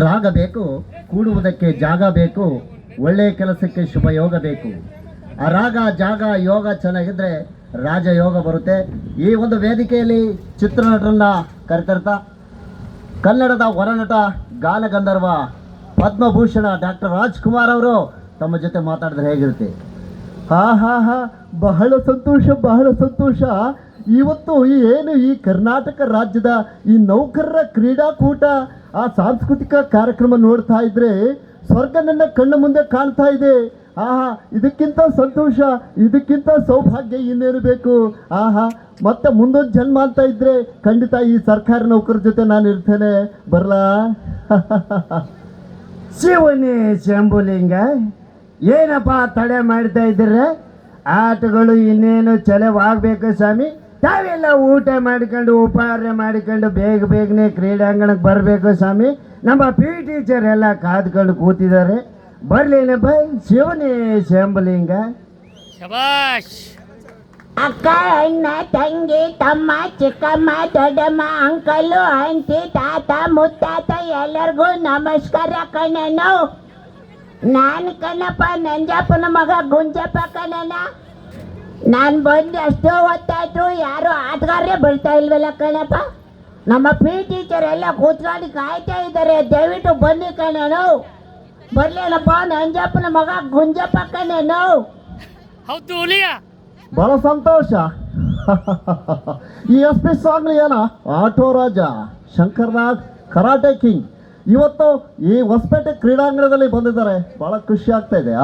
ರಾಗ ಬೇಕು, ಕೂಡುವುದಕ್ಕೆ ಜಾಗ ಬೇಕು, ಒಳ್ಳೆಯ ಕೆಲಸಕ್ಕೆ ಶುಭ ಯೋಗ ಬೇಕು. ಆ ರಾಗ ಜಾಗ ಯೋಗ ಚೆನ್ನಾಗಿದ್ರೆ ರಾಜಯೋಗ ಬರುತ್ತೆ. ಈ ಒಂದು ವೇದಿಕೆಯಲ್ಲಿ ಚಿತ್ರನಟರನ್ನ ಕರೆತರ್ತಾ ಕನ್ನಡದ ಹೊರನಟ ಗಾನಗಂಧರ್ವ ಪದ್ಮಭೂಷಣ ಡಾಕ್ಟರ್ ರಾಜ್ಕುಮಾರ್ ಅವರು ತಮ್ಮ ಜೊತೆ ಮಾತಾಡಿದ್ರೆ ಹೇಗಿರುತ್ತೆ? ಹಾ, ಬಹಳ ಸಂತೋಷ. ಇವತ್ತು ಏನು ಈ ಕರ್ನಾಟಕ ರಾಜ್ಯದ ಈ ನೌಕರರ ಕ್ರೀಡಾಕೂಟ ಆ ಸಾಂಸ್ಕೃತಿಕ ಕಾರ್ಯಕ್ರಮ ನೋಡ್ತಾ ಇದ್ರೆ ಸ್ವರ್ಗ ನನ್ನ ಕಣ್ಣ ಮುಂದೆ ಕಾಣ್ತಾ ಇದೆ. ಇದಕ್ಕಿಂತ ಸಂತೋಷ, ಇದಕ್ಕಿಂತ ಸೌಭಾಗ್ಯ ಇನ್ನೇನು ಬೇಕು? ಮತ್ತೆ ಮುಂದೊಂದು ಜನ್ಮ ಅಂತ ಇದ್ರೆ ಖಂಡಿತ ಈ ಸರ್ಕಾರಿ ನೌಕರ ಜೊತೆ ನಾನು ಇರ್ತೇನೆ. ಬರಲಾ? ಶಿವನೇ ಶಂಭುಲಿಂಗ, ಏನಪ್ಪ ತಡೆ ಮಾಡ್ತಾ ಇದ್ದೀರ? ಆಟಗಳು ಇನ್ನೇನು ಚಲವಾಗಬೇಕು ಸ್ವಾಮಿ. ತಾವೆಲ್ಲ ಊಟ ಮಾಡಿಕೊಂಡು ಉಪಹಾರ ಮಾಡಿಕೊಂಡು ಬೇಗನೆ ಕ್ರೀಡಾಂಗಣಕ್ಕೆ ಬರಬೇಕು ಸ್ವಾಮಿ. ನಮ್ಮ ಪಿ ಟೀಚರ್ ಎಲ್ಲ ಕಾದ್ಕೊಂಡು ಕೂತಿದ್ದಾರೆ. ಬರ್ಲೇನಪ್ಪ ಶಿವನೇ ಶಂಭುಲಿಂಗ. ಶಬಾಷ್. ಅಕ್ಕ, ಅಣ್ಣ, ತಂಗಿ, ತಮ್ಮ, ಚಿಕ್ಕಮ್ಮ, ದೊಡ್ಡಮ್ಮ, ಅಂಕಲು, ಆಂಟಿ, ತಾತ, ಮುತ್ತಾತ ಎಲ್ಲರಿಗೂ ನಮಸ್ಕಾರ ಕಣ್ಣನು. ನಾನು ಕಣ್ಣಪ್ಪ ನಂಜಪ್ಪನ ಮಗ ಗುಂಜಪ್ಪ ಕಣ್ಣನ. ನಾನು ಬಂದು ಅಷ್ಟೋ ಹೊತ್ತಾಯ್ತು, ಯಾರು ಆಟಗಾರರೇ ಬರ್ತಾ ಇಲ್ವಲ್ಲ ಕಣಪ್ಪ. ನಮ್ಮ ಪಿ ಟೀಚರ್ ಎಲ್ಲ ಕೂತ್ಕೊಂಡು ಕಾಯ್ತಾ ಇದ್ದಾರೆ. ದಯವಿಟ್ಟು ಬನ್ನಿ ಕಣ್ಣನು. ಬರ್ಲೇನಪ್ಪ ನಂಜಪ್ಪನ ಮಗ ಗುಂಜಪ್ಪ ಕಣ್ಣನು. ಹೌದು ಹುಲಿಯ. ಬಹಳ ಸಂತೋಷ. ಈ ಎಸ್ ಪಿ ಸಾಂಗ್ ಏನ ಆಟೋ ರಾಜ ಶಂಕರ್ನಾಗ್ ಕರಾಟೆ ಕಿಂಗ್ ಇವತ್ತು ಈ ಹೊಸಪೇಟೆ ಕ್ರೀಡಾಂಗಣದಲ್ಲಿ ಬಂದಿದ್ದಾರೆ. ಬಹಳ ಖುಷಿ ಆಗ್ತಾ ಇದೆ.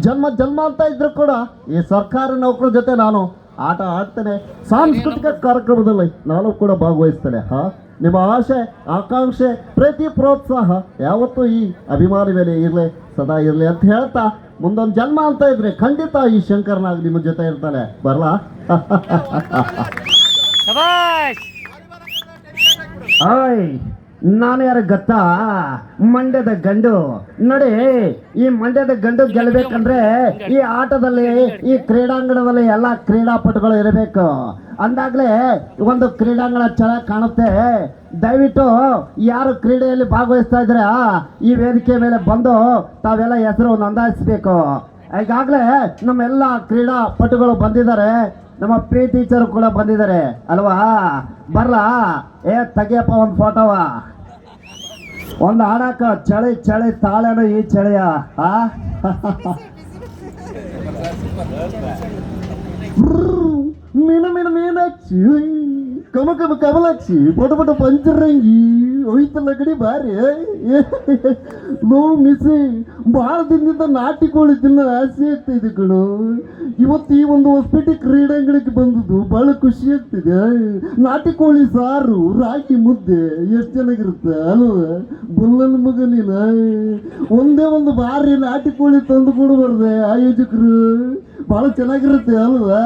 ಜನ್ಮ ಅಂತ ಇದ್ರು ಕೂಡ ಈ ಸರ್ಕಾರಿ ನೌಕರ ಜೊತೆ ನಾನು ಆಟ ಆಡ್ತೇನೆ. ಸಾಂಸ್ಕೃತಿಕ ಕಾರ್ಯಕ್ರಮದಲ್ಲಿ ನಾನು ಕೂಡ ಭಾಗವಹಿಸ್ತೇನೆ. ನಿಮ್ಮ ಆಸೆ ಆಕಾಂಕ್ಷೆ ಪ್ರೀತಿ ಪ್ರೋತ್ಸಾಹ ಯಾವತ್ತೂ ಈ ಅಭಿಮಾನಿ ಮೇಲೆ ಇರಲಿ, ಸದಾ ಇರಲಿ ಅಂತ ಹೇಳ್ತಾ ಮುಂದೊಂದು ಜನ್ಮ ಅಂತ ಇದ್ರೆ ಖಂಡಿತ ಈ ಶಂಕರ್ನಾಗ್ ನಿಮ್ಮ ಜೊತೆ ಇರ್ತಾನೆ. ಬರಲಾ? ನಾನು ಯಾರು ಗೊತ್ತಾ? ಮಂಡ್ಯದ ಗಂಡು. ನೋಡಿ, ಈ ಮಂಡ್ಯದ ಗಂಡು ಗೆಲ್ಲಬೇಕಂದ್ರೆ ಈ ಆಟದಲ್ಲಿ ಈ ಕ್ರೀಡಾಂಗಣದಲ್ಲಿ ಎಲ್ಲ ಕ್ರೀಡಾಪಟುಗಳು ಇರಬೇಕು. ಅಂದಾಗಲೇ ಒಂದು ಕ್ರೀಡಾಂಗಣ ಚೆನ್ನಾಗಿ ಕಾಣುತ್ತೆ. ದಯವಿಟ್ಟು ಯಾರು ಕ್ರೀಡೆಯಲ್ಲಿ ಭಾಗವಹಿಸ್ತಾ ಇದ್ರೆ ಈ ವೇದಿಕೆ ಮೇಲೆ ಬಂದು ತಾವೆಲ್ಲ ಹೆಸರು ನೋಂದಾಯಿಸಬೇಕು. ಈಗಾಗಲೇ ನಮ್ಮೆಲ್ಲ ಕ್ರೀಡಾಪಟುಗಳು ಬಂದಿದ್ದಾರೆ. ನಮ್ಮ ಪಿ ಟೀಚರ್ ಕೂಡ ಬಂದಿದ್ದಾರೆ ಅಲ್ವಾ? ಬರ್ಲಾ? ತೆಗಿಯಪ್ಪ ಒಂದು ಫೋಟೋವ. ಒಂದು ಹಾಡಾಕ ಚಳಿ ತಾಳೆನೋ ಈ ಚಳಿಯ. ಮೀನಾಕ್ಷಿ ಕಮಲಾಕ್ಷಿ ಪಟ ಪಂಚರಂಗಿ ಹೋಯ್ತಲ್ಲ ಗಡಿ ಬಾರಿ. ನೋ ಮಿಸಿ ಭಾಳ ದಿನದಿಂದ ನಾಟಿ ಕೋಳಿ ತಿನ್ನೋ ಆಸೆ ಆಗ್ತಿದೆ ಕಣು. ಇವತ್ತು ಈ ಒಂದು ಹೊಸಪೇಟೆ ಕ್ರೀಡಾಂಗಣಕ್ಕೆ ಬಂದದ್ದು ಬಹಳ ಖುಷಿ ಆಗ್ತಿದೆ. ನಾಟಿ ಕೋಳಿ ಸಾರು ರಾಗಿ ಮುದ್ದೆ ಎಷ್ಟು ಚೆನ್ನಾಗಿರುತ್ತೆ ಅಲ್ವಾ? ಬುಲ್ಲನ ಮಗ ನೀನು ಒಂದೇ ಒಂದು ಬಾರಿ ನಾಟಿ ಕೋಳಿ ತಂದು ಕೊಡಬಾರ್ದೆ ಆಯೋಜಕರು? ಬಹಳ ಚೆನ್ನಾಗಿರುತ್ತೆ ಅಲ್ವಾ?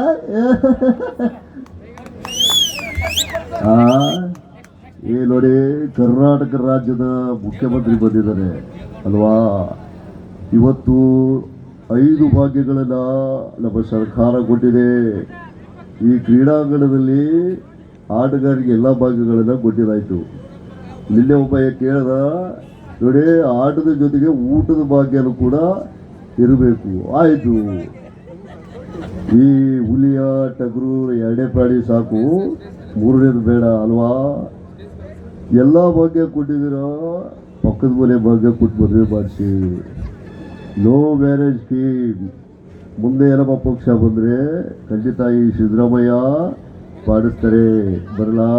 ನೋಡಿ, ಕರ್ನಾಟಕ ರಾಜ್ಯದ ಮುಖ್ಯಮಂತ್ರಿ ಬಂದಿದ್ದಾರೆ ಅಲ್ವಾ? ಇವತ್ತು 5 ಭಾಗ್ಯಗಳನ್ನ ನಮ್ಮ ಸರ್ಕಾರ ಕೊಟ್ಟಿದೆ. ಈ ಕ್ರೀಡಾಂಗಣದಲ್ಲಿ ಆಟಗಾರರಿಗೆ ಎಲ್ಲ ಭಾಗ್ಯಗಳನ್ನ ಕೊಟ್ಟಿದ್ದಾಯ್ತು. ನಿನ್ನೆ ಒಬ್ಬ ಕೇಳಿದ, ನೋಡಿ ಆಟದ ಜೊತೆಗೆ ಊಟದ ಭಾಗ್ಯನೂ ಕೂಡ ಇರಬೇಕು. ಆಯಿತು, ಈ ಹುಲಿಯ ಟಗರು ಎಡೆಪಾಡಿ ಸಾಕು, 3ನೇದು ಬೇಡ ಅಲ್ವಾ? ಎಲ್ಲ ಭಾಗ್ಯ ಕೊಟ್ಟಿದ್ದೀರೋ, ಪಕ್ಕದ ಮನೆ ಭಾಗ್ಯ ಕೊಟ್ಟು ಮದುವೆ ಮಾಡಿಸಿ. No marriage scheme. ಮುಂದೆ ಏನಪ್ಪ ಪಕ್ಷ ಬಂದರೆ ಖಂಡಿತ ಈ ಸಿದ್ದರಾಮಯ್ಯ ಪಾಡಿಸ್ತಾರೆ. ಬರಲಾ?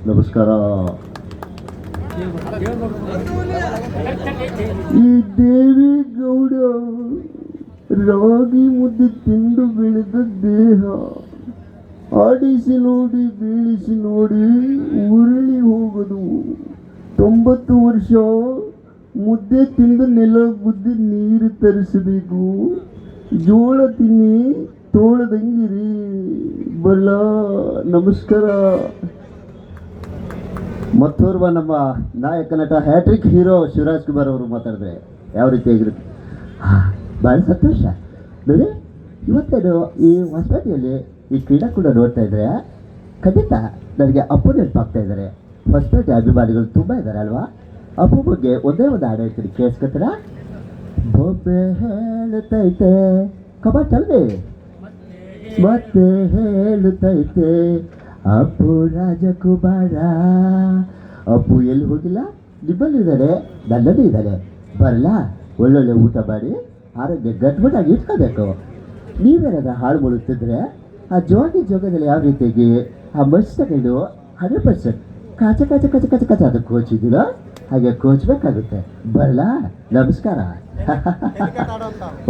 ನಮಸ್ಕಾರ. ಈ ದೇವೇಗೌಡ ರಾಗಿ ಮುದ್ದೆ ತಿಂದು ಬೆಳೆದ ದೇಹ, ಆಡಿಸಿ ನೋಡಿ ಬೀಳಿಸಿ ನೋಡಿ ಉರುಳಿ ಹೋಗದು. 90 ವರ್ಷ ಮುದ್ದೆ ತಿಂದು ನೆಲ ಬುದ್ಧಿ ನೀರು ತರಿಸಬೇಕು. ಜೋಳ ತಿನ್ನಿ ತೋಳದಂಗಿರಿ. ಬಲ್ಲ? ನಮಸ್ಕಾರ. ಮತ್ತೋರ್ವ ನಮ್ಮ ನಾಯಕ ನಟ ಹ್ಯಾಟ್ರಿಕ್ ಹೀರೋ ಶಿವರಾಜ್ ಕುಮಾರ್ ಅವರು ಮಾತಾಡಿದ್ರೆ ಯಾವ ರೀತಿಯಾಗಿರುತ್ತೆ? ಭಾಳ ಸಂತೋಷ. ನೋಡಿ, ಇವತ್ತೇನು ಈ ಹೊಸಪೇಟೆಯಲ್ಲಿ ಈ ಕ್ರೀಡಾಕೂಟ ನೋಡ್ತಾ ಇದ್ರೆ ಖಂಡಿತ ನನಗೆ ಅಪ್ಪು ನೆನಪಾಗ್ತಾ ಇದ್ದಾರೆ. ಹೊಸಪೇಟೆ ಅಭಿಮಾನಿಗಳು ತುಂಬ ಇದ್ದಾರೆ ಅಲ್ವಾ? ಅಪ್ಪು ಬಗ್ಗೆ ಒಂದೇ ಒಂದು ಹಾಡು ಹೇಳ್ತೀನಿ, ಕೇಳಿಸ್ಕೊತೀರಾ? ಬೊಬ್ಬೆ ಹೇಳುತ್ತೈತೆ ಕಬಾ ಚಲ್ವಿ ಮತ್ತೆ ಹೇಳುತ್ತೈತೆ ಅಪ್ಪು ರಾಜಕುಮಾರ. ಅಪ್ಪು ಎಲ್ಲಿ ಹೋಗಿಲ್ಲ, ನಿಮ್ಮಲ್ಲಿದ್ದಾರೆ, ನನ್ನಲ್ಲೂ ಇದ್ದಾರೆ. ಬರಲ್ಲ, ಒಳ್ಳೊಳ್ಳೆ ಊಟ ಮಾಡಿ ಆರೋಗ್ಯ ಗಟ್ಬಿಟ್ಟಾಗಿ ಇಟ್ಕೋಬೇಕು. ನೀವೇನಾದ್ರೂ ಹಾಳು ಮುಳುಗ್ತಿದ್ರೆ ಆ ಜೋಗದಲ್ಲಿ ಯಾವ ರೀತಿಯಾಗಿ ಆ ಮಸ್ತ್ ತಗೊಂಡು 100% ಕಾಚ ಕಾಚ ಕಾಚ ಕಾಚ ಕಾಚ ಅದು ಕೋಚಿದ್ದೀರೋ ಹಾಗೆ ಕೋಚ್ಬೇಕಾಗುತ್ತೆ. ಬರಲ್ಲ, ನಮಸ್ಕಾರ.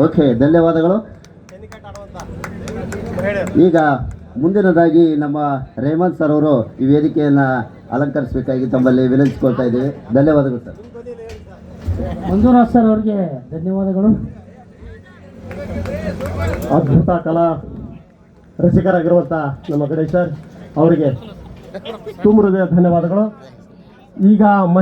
ಓಕೆ, ಧನ್ಯವಾದಗಳು. ಈಗ ಮುಂದಿನದಾಗಿ ನಮ್ಮ ರೇಮಂತ್ ಸರ್ ಅವರು ಈ ವೇದಿಕೆಯನ್ನು ಅಲಂಕರಿಸಬೇಕಾಗಿ ತಮ್ಮಲ್ಲಿ ವಿನಂತಿಸ್ಕೊಳ್ತಾ ಇದ್ದೀವಿ. ಧನ್ಯವಾದಗಳು ಸರ್. ಮಂಜುನಾಥ್ ಸರ್ ಅವ್ರಿಗೆ ಧನ್ಯವಾದಗಳು. ಅದ್ಭುತ ಕಲಾ ರಸಿಕರಾಗಿರುವಂಥ ನಮ್ಮ ಗಣೇಶ್ ಸರ್ ಅವರಿಗೆ ತುಂಬ ಹೃದಯ ಧನ್ಯವಾದಗಳು. ಈಗ